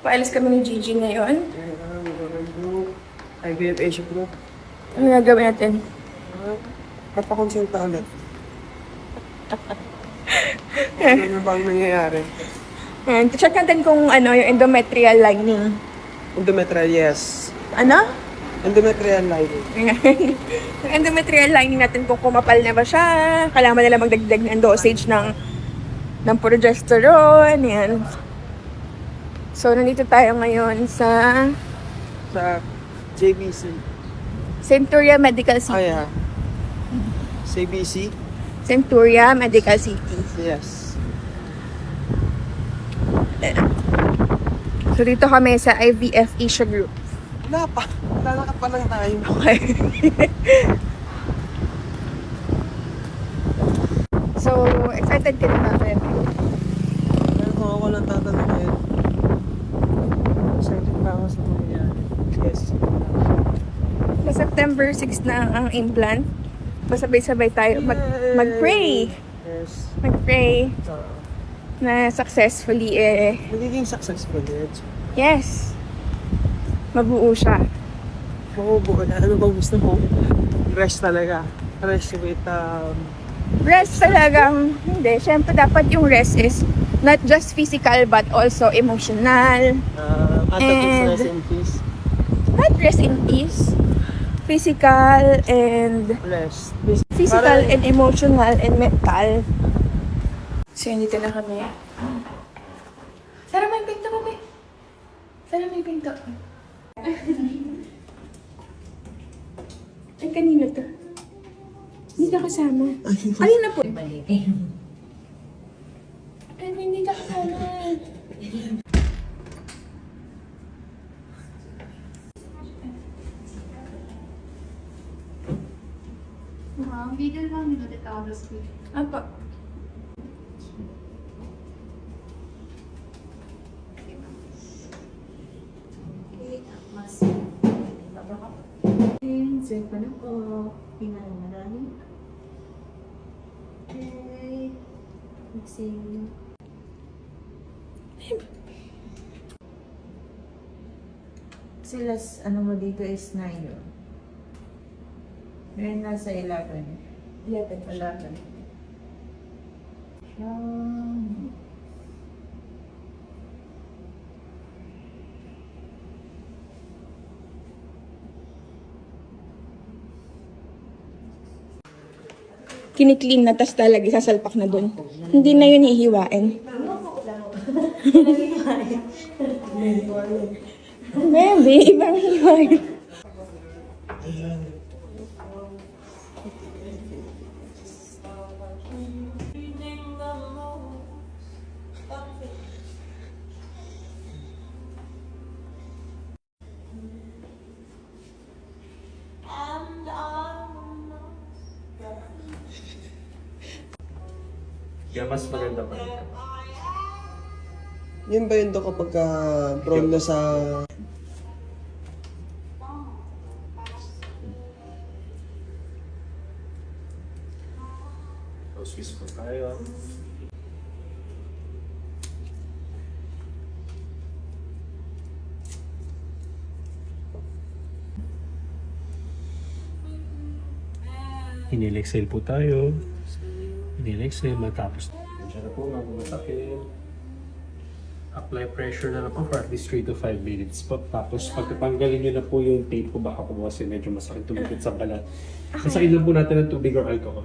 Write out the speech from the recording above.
Paalis kami ni Gigi ngayon. IVF Asia Group. Ano gagawin natin? Papakonsulta ulit. Ano bang nangyayari? And check natin kung ano yung endometrial lining. Endometrial, yes. Ano? Endometrial lining. Yung endometrial lining natin kung kumapal na ba siya. Kailangan ba nila magdagdag ng dosage ng progesterone. Yan. So, nandito tayo ngayon sa Sa JBC. Centuria Medical Oh, City. yeah. CBC? Centuria Medical City. Yes. So, dito kami sa IVF Asia Group. Wala pa. Lalakad pa lang tayo. Okay. So, excited ka na natin. Pero kung ako lang tatanong ngayon, excited pa ako sa mangyayari. Yes. Sa September 6 na ang implant. Masabay-sabay tayo mag-pray. Yes. Mag-pray na successfully Magiging successful yun. yes. Mabuo siya. Mabubuo na. Ano bang gusto mo? Rest talaga. Rest with Rest talagang, hindi. Siyempre dapat yung rest is not just physical but also emotional. And- rest in peace. Not rest in peace. Physical and Rest. physical and emotional and mental. So, dito na kami. Sara, may pinto mo, be. Sara, may pinto. Ay, kanino to? Hindi ka kasama. Ayun na po. Ay, hindi ka kasama. Video lang nila detalo sa Apa. Check pa na po. Tingnan na namin. Okay. Mixing. Sila, ano mo dito is 9 yun. Ngayon nasa 11. 11. Kiniklin na, tas talaga sasalpak na dun. Hindi na yun hihiwain. Maybe, ibang hihiwain. Kaya mas maganda pa rin. Yun ba yun doon kapag prone na sa... So, Swiss po tayo. Inhale-exhale po tayo. Inhale-exhale, matapos. Diyan na po, masakit. Apply pressure na po for at least 3 to 5 minutes po. Tapos pagkatanggalin nyo na po yung tape po, baka po kasi medyo masakit tumipid sa balat. Masakin lang po natin ng tubig or alcohol.